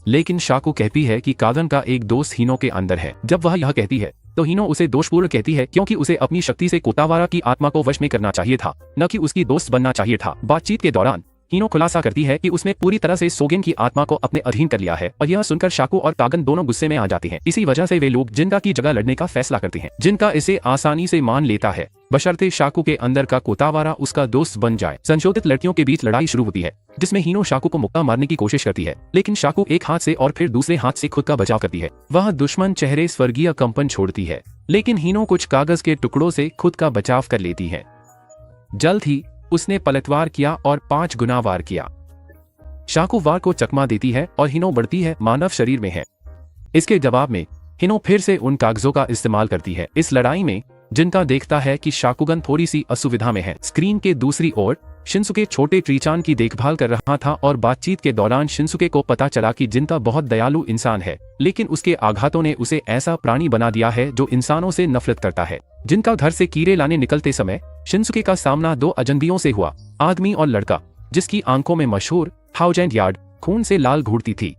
लेकिन शाकु कहती है कि कागन का एक दोस्त हीनो के अंदर है। जब वह यह कहती है तो हीनो उसे दोषपूर्ण कहती है क्योंकि उसे अपनी शक्ति से कोतावारा की आत्मा को वश में करना चाहिए था, न कि उसकी दोस्त बनना चाहिए था। बातचीत के दौरान हीनो खुलासा करती है कि उसने पूरी तरह से सोगेन की आत्मा को अपने अधीन कर लिया है और यह सुनकर शाकु और कागन दोनों गुस्से में आ जाते हैं। इसी वजह से वे लोग जिनका की जगह लड़ने का फैसला करते हैं। जिनका इसे आसानी से मान लेता है बशर्ते शाकु के अंदर का कोतावारा उसका दोस्त बन जाए। संशोधित लड़कियों के बीच लड़ाई शुरू होती है जिसमें हीनो शाकु को मुक्का मारने की कोशिश करती है, लेकिन शाकु एक हाथ से और फिर दूसरे हाथ से खुद का बचाव करती है। वह दुश्मन चेहरे स्वर्गीय कंपन छोड़ती है, लेकिन हीनो कुछ कागज के टुकड़ों से खुद का बचाव कर लेती है। जल्द ही उसने पलटवार किया और 5 गुना वार किया। शाकु वार को चकमा देती है और हीनो बढ़ती है मानव शरीर में है। इसके जवाब में हीनो फिर से उन कागजों का इस्तेमाल करती है। इस लड़ाई में जिनका देखता है कि शाकुगन थोड़ी सी असुविधा में है। स्क्रीन के दूसरी ओर शिनसुके छोटे ट्रीचान की देखभाल कर रहा था और बातचीत के दौरान शिनसुके को पता चला कि जिनता बहुत दयालु इंसान है, लेकिन उसके आघातों ने उसे ऐसा प्राणी बना दिया है जो इंसानों से नफरत करता है। जिनका घर से कीड़े लाने निकलते समय शिनसुके का सामना 2 अजनबियों से हुआ, आदमी और लड़का, जिसकी आंखों में मशहूर हाउजेंड यार्ड खून से लाल घूरती थी।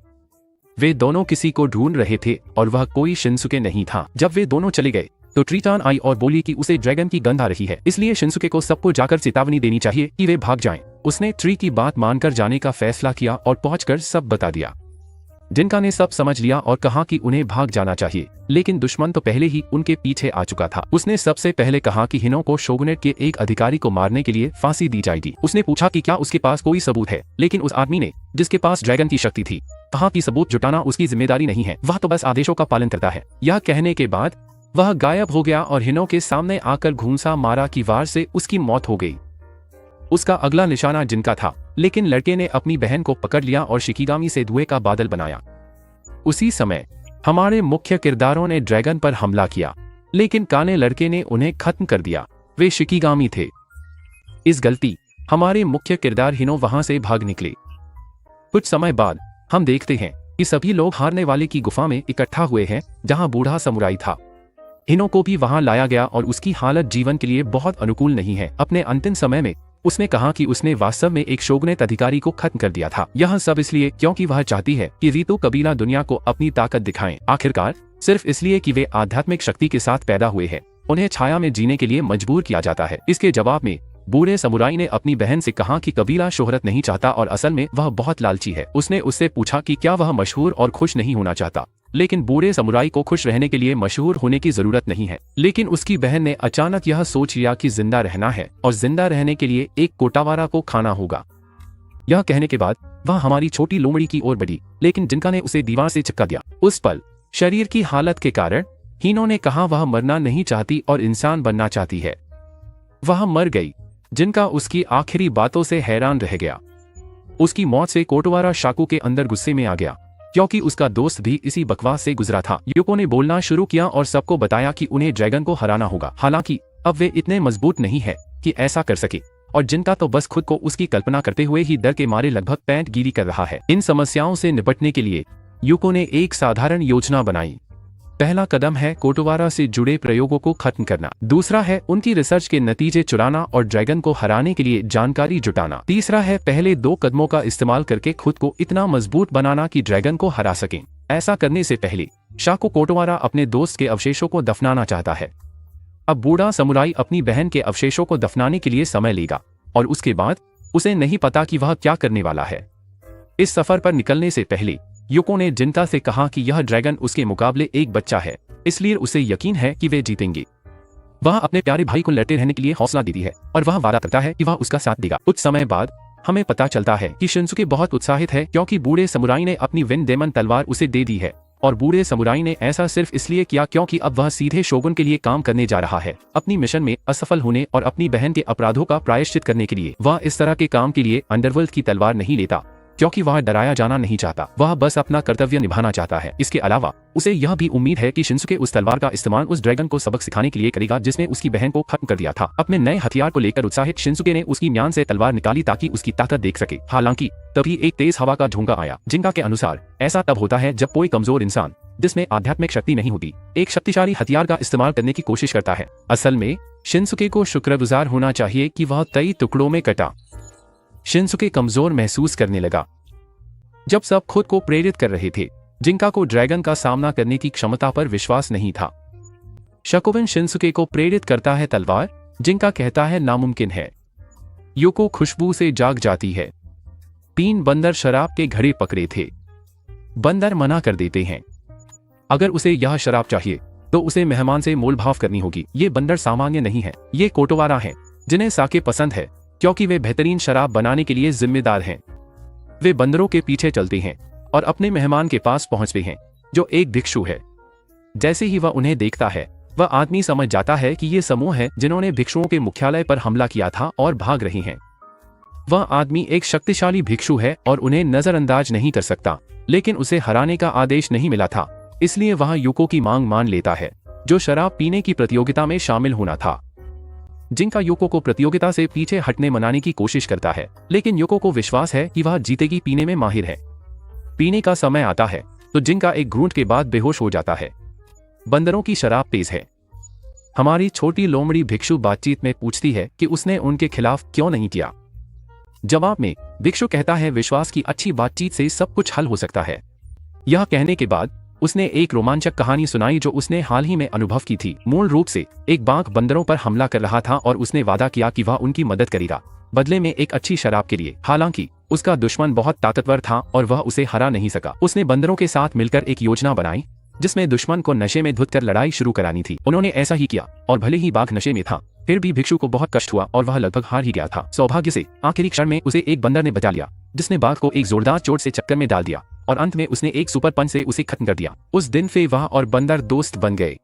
वे दोनों किसी को ढूंढ रहे थे और वह कोई शिनसुके नहीं था। जब वे दोनों चले गए तो ट्रीचान आई और बोली कि उसे ड्रैगन की गंध आ रही है, इसलिए शिनसुके को सबको जाकर चेतावनी देनी चाहिए कि वे भाग जाएं। उसने ट्री की बात मानकर जाने का फैसला किया और पहुंचकर सब बता दिया। जिनका ने सब समझ लिया और कहा कि उन्हें भाग जाना चाहिए, लेकिन दुश्मन तो पहले ही उनके पीछे आ चुका था। उसने सबसे पहले कहा कि हिनो को शोगुनेट के एक अधिकारी को मारने के लिए फांसी दी जाएगी। उसने पूछा कि क्या उसके पास कोई सबूत है, लेकिन उस आदमी ने, जिसके पास ड्रैगन की शक्ति थी, कहा कि सबूत जुटाना उसकी जिम्मेदारी नहीं है, वह तो बस आदेशों का पालन करता है। यह कहने के बाद वह गायब हो गया और हिनो के सामने आकर घूंसा मारा की वार से उसकी मौत हो गई। उसका अगला निशाना जिनका था, लेकिन लड़के ने अपनी बहन को पकड़ लिया और शिकिगामी से धुएं का बादल बनाया। उसी समय हमारे मुख्य किरदारों ने ड्रैगन पर हमला किया, लेकिन काने लड़के ने उन्हें खत्म कर दिया। वे शिकिगामी थे। इस गलती हमारे मुख्य किरदार हिनो वहां से भाग निकले। कुछ समय बाद हम देखते हैं कि सभी लोग हारने वाले की गुफा में इकट्ठा हुए हैं, जहां बूढ़ा समुराई था। हिनो को भी वहां लाया गया और उसकी हालत जीवन के लिए बहुत अनुकूल नहीं है। अपने अंतिम समय में उसने कहा कि उसने वास्तव में एक शोगुनेट अधिकारी को खत्म कर दिया था। यह सब इसलिए क्योंकि वह चाहती है कि रीतु कबीला दुनिया को अपनी ताकत दिखाएं। आखिरकार सिर्फ इसलिए कि वे आध्यात्मिक शक्ति के साथ पैदा हुए हैं, उन्हें छाया में जीने के लिए मजबूर किया जाता है। इसके जवाब में बूढ़े समुराई ने अपनी बहन से कहा कि कबीला शोहरत नहीं चाहता और असल में वह बहुत लालची है। उसने उससे पूछा कि क्या वह मशहूर और खुश नहीं होना चाहता, लेकिन बूढ़े समुराई को खुश रहने के लिए मशहूर होने की जरूरत नहीं है। लेकिन उसकी बहन ने अचानक यह सोच लिया कि जिंदा रहना है और जिंदा रहने के लिए एक कोटावारा को खाना होगा। यह कहने के बाद वह हमारी छोटी लोमड़ी की ओर बढ़ी, लेकिन जिनका ने उसे दीवार से चिपका दिया। उस पल शरीर की हालत के कारण हीनो ने कहा वह मरना नहीं चाहती और इंसान बनना चाहती है। वह मर गई। जिनका उसकी आखिरी बातों से हैरान रह गया। उसकी मौत से कोटवारा शाकु के अंदर गुस्से में आ गया, क्योंकि उसका दोस्त भी इसी बकवास से गुजरा था। युको ने बोलना शुरू किया और सबको बताया कि उन्हें ड्रैगन को हराना होगा। हालांकि अब वे इतने मजबूत नहीं है कि ऐसा कर सके, और जिनका तो बस खुद को उसकी कल्पना करते हुए ही डर के मारे लगभग पैंट गिरी कर रहा है। इन समस्याओं से निपटने के लिए युको ने एक साधारण योजना बनाई। पहला कदम है कोटवारा से जुड़े प्रयोगों को खत्म करना। दूसरा है उनकी रिसर्च के नतीजे चुराना और ड्रैगन को हराने के लिए जानकारी जुटाना। तीसरा है पहले 2 कदमों का इस्तेमाल करके खुद को इतना मजबूत बनाना कि ड्रैगन को हरा सकें। ऐसा करने से पहले शाकु कोटवारा अपने दोस्त के अवशेषों को दफनाना चाहता है। अब बूढ़ा समुराई अपनी बहन के अवशेषों को दफनाने के लिए समय लेगा, और उसके बाद उसे नहीं पता कि वह क्या करने वाला है। इस सफर पर निकलने से पहले युको ने जिनता से कहा कि यह ड्रैगन उसके मुकाबले एक बच्चा है इसलिए उसे यकीन है कि वे जीतेंगे। वह अपने प्यारे भाई को लड़ते रहने के लिए हौसला देती है और वह वादा करता है कि वह उसका साथ देगा। कुछ समय बाद हमें पता चलता है कि शिनसुके बहुत उत्साहित है क्योंकि बूढ़े समुराई ने अपनी विन डेमन तलवार उसे दे दी है, और बूढ़े समुराई ने ऐसा सिर्फ इसलिए किया क्योंकि अब वह सीधे शोगुन के लिए काम करने जा रहा है। अपनी मिशन में असफल होने और अपनी बहन के अपराधों का प्रायश्चित करने के लिए वह इस तरह के काम के लिए अंडरवर्ल्ड की तलवार नहीं लेता क्योंकि वह डराया जाना नहीं चाहता, वह बस अपना कर्तव्य निभाना चाहता है। इसके अलावा उसे यह भी उम्मीद है कि शिनसुके उस तलवार का इस्तेमाल उस ड्रैगन को सबक सिखाने के लिए करेगा जिसने उसकी बहन को खत्म कर दिया था। अपने नए हथियार को लेकर उत्साहित शिनसुके ने उसकी म्यान से तलवार निकाली ताकि उसकी ताकत देख सके। हालांकि तभी एक तेज हवा का झोंका आया। जिनका के अनुसार ऐसा तब होता है जब कोई कमजोर इंसान जिसमें आध्यात्मिक शक्ति नहीं होती एक शक्तिशाली हथियार का इस्तेमाल करने की कोशिश करता है। असल में शिनसुके को शुक्रगुजार होना चाहिए कि वह कई टुकड़ों में कटा। शिनसुके कमजोर महसूस करने लगा। जब सब खुद को प्रेरित कर रहे थे, जिनका को ड्रैगन का सामना करने की क्षमता पर विश्वास नहीं था। शकुविन शिनसुके को प्रेरित करता है तलवार, जिनका कहता है नामुमकिन है। युको खुशबू से जाग जाती है। 3 बंदर शराब के घड़े पकड़े थे। बंदर मना कर देते हैं। अगर उसे यह शराब चाहिए तो उसे मेहमान से मोलभाव करनी होगी। ये बंदर सामान्य नहीं है, ये कोटोवारा हैं, जिन्हें साके पसंद है क्योंकि वे बेहतरीन शराब बनाने के लिए जिम्मेदार हैं। वे बंदरों के पीछे चलते हैं और अपने मेहमान के पास पहुंचते हैं, जो एक भिक्षु है। जैसे ही वह उन्हें देखता है, वह आदमी समझ जाता है कि ये समूह है जिन्होंने भिक्षुओं के मुख्यालय पर हमला किया था और भाग रहे हैं। वह आदमी एक शक्तिशाली भिक्षु है और उन्हें नजरअंदाज नहीं कर सकता, लेकिन उसे हराने का आदेश नहीं मिला था, इसलिए वह युको की मांग मान लेता है, जो शराब पीने की प्रतियोगिता में शामिल होना था। जिनका युको को प्रतियोगिता से पीछे हटने मनाने की कोशिश करता है, लेकिन युको को विश्वास है कि वह जीतेगी, पीने में माहिर है। पीने का समय आता है तो जिनका एक घूंट के बाद बेहोश हो जाता है। बंदरों की शराब तेज है। हमारी छोटी लोमड़ी भिक्षु बातचीत में पूछती है कि उसने उनके खिलाफ क्यों नहीं किया। जवाब में भिक्षु कहता है विश्वास की अच्छी बातचीत से सब कुछ हल हो सकता है। यह कहने के बाद उसने एक रोमांचक कहानी सुनाई जो उसने हाल ही में अनुभव की थी। मूल रूप से एक बाघ बंदरों पर हमला कर रहा था और उसने वादा किया कि वह उनकी मदद करेगा बदले में एक अच्छी शराब के लिए। हालांकि उसका दुश्मन बहुत ताकतवर था और वह उसे हरा नहीं सका। उसने बंदरों के साथ मिलकर एक योजना बनाई जिसमें दुश्मन को नशे में धुत कर लड़ाई शुरू करानी थी। उन्होंने ऐसा ही किया और भले ही बाघ नशे में था, फिर भी भिक्षु को बहुत कष्ट हुआ और वह लगभग हार ही गया था। सौभाग्य से आखिरी क्षण में उसे एक बंदर ने बचा लिया, जिसने बाघ को एक जोरदार चोट से चक्कर में डाल दिया और अंत में उसने एक सुपर पंच से उसे खत्म कर दिया। उस दिन से वह और बंदर दोस्त बन गए।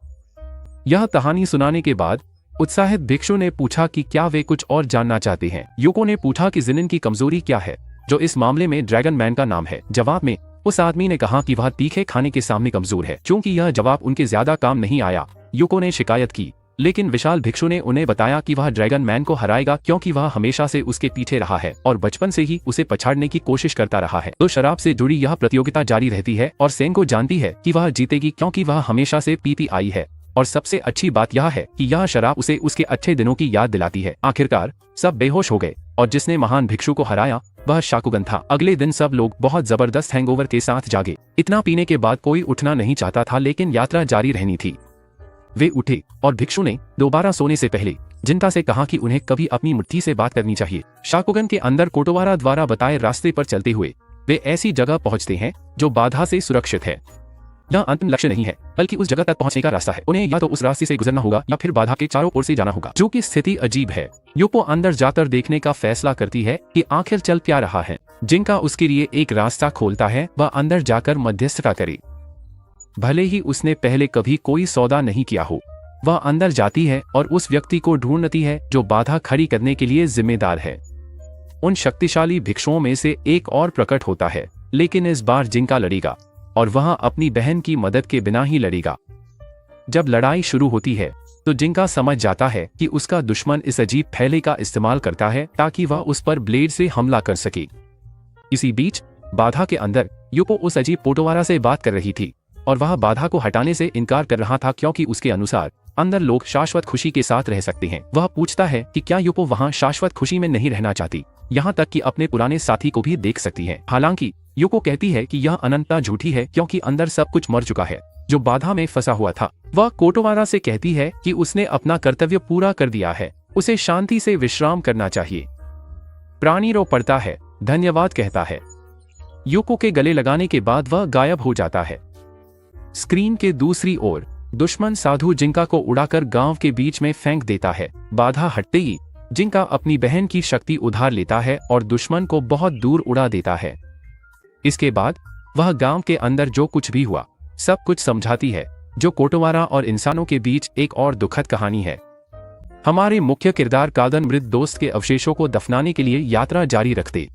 यह कहानी सुनाने के बाद उत्साहित भिक्षु ने पूछा कि क्या वे कुछ और जानना चाहते हैं। युको ने पूछा कि जिनिन की कमजोरी क्या है, जो इस मामले में ड्रैगन मैन का नाम है। जवाब में उस आदमी ने कहा कि वह तीखे खाने के सामने कमजोर है। चूंकि यह जवाब उनके ज्यादा काम नहीं आया, युको ने शिकायत की, लेकिन विशाल भिक्षु ने उन्हें बताया कि वह ड्रैगन मैन को हराएगा क्योंकि वह हमेशा से उसके पीछे रहा है और बचपन से ही उसे पछाड़ने की कोशिश करता रहा है। तो शराब से जुड़ी यह प्रतियोगिता जारी रहती है और सेंको जानती है कि वह जीतेगी क्योंकि वह हमेशा से पीती आई है। और सबसे अच्छी बात यह है कि यह शराब उसे उसके अच्छे दिनों की याद दिलाती है। आखिरकार सब बेहोश हो गए और जिसने महान भिक्षु को हराया वह शाकुगन था। अगले दिन सब लोग बहुत जबरदस्त हैंगओवर के साथ जागे। इतना पीने के बाद कोई उठना नहीं चाहता था, लेकिन यात्रा जारी रहनी थी। वे उठे और भिक्षु ने दोबारा सोने से पहले जिनका से कहा कि उन्हें कभी अपनी मुट्ठी से बात करनी चाहिए। शाकुगन के अंदर कोटोवारा द्वारा बताए रास्ते पर चलते हुए वे ऐसी जगह पहुंचते हैं जो बाधा से सुरक्षित है। यह अंतिम लक्ष्य नहीं है, बल्कि उस जगह तक पहुंचने का रास्ता है। उन्हें या तो उस रास्ते से गुजरना होगा या फिर बाधा के चारों ओर से जाना होगा, जो कि स्थिति अजीब है। युको अंदर जाकर देखने का फैसला करती है कि आखिर चल क्या रहा है। जिनका उसके लिए एक रास्ता खोलता है, वह अंदर जाकर मध्यस्थता करे। भले ही उसने पहले कभी कोई सौदा नहीं किया हो, वह अंदर जाती है और उस व्यक्ति को ढूंढती है जो बाधा खड़ी करने के लिए जिम्मेदार है। उन शक्तिशाली भिक्षुओं में से एक और प्रकट होता है, लेकिन इस बार जिनका लड़ेगा और वह अपनी बहन की मदद के बिना ही लड़ेगा। जब लड़ाई शुरू होती है तो जिनका समझ जाता है कि उसका दुश्मन इस अजीब फैले का इस्तेमाल करता है ताकि वह उस पर ब्लेड से हमला कर सके। इसी बीच बाधा के अंदर युको उस अजीब पोटोवारा से बात कर रही थी और वह बाधा को हटाने से इनकार कर रहा था क्योंकि उसके अनुसार अंदर लोग शाश्वत खुशी के साथ रह सकते हैं। वह पूछता है कि क्या युको वहां शाश्वत खुशी में नहीं रहना चाहती, यहाँ तक कि अपने पुराने साथी को भी देख सकती है। हालांकि युको कहती है कि यह अनंतता झूठी है क्योंकि अंदर सब कुछ मर चुका है जो बाधा में फंसा हुआ था। वह कोटोवारा से कहती है कि उसने अपना कर्तव्य पूरा कर दिया है, उसे शांति से विश्राम करना चाहिए। प्राणी रो पड़ता है, धन्यवाद कहता है। युको के गले लगाने के बाद वह गायब हो जाता है। स्क्रीन के दूसरी ओर दुश्मन साधु जिंका को उड़ाकर गांव के बीच में फेंक देता है। बाधा हटते ही जिंका अपनी बहन की शक्ति उधार लेता है और दुश्मन को बहुत दूर उड़ा देता है। इसके बाद वह गांव के अंदर जो कुछ भी हुआ सब कुछ समझाती है, जो कोटवारा और इंसानों के बीच एक और दुखद कहानी है। हमारे मुख्य किरदार कादन मृत दोस्त के अवशेषों को दफनाने के लिए यात्रा जारी रखते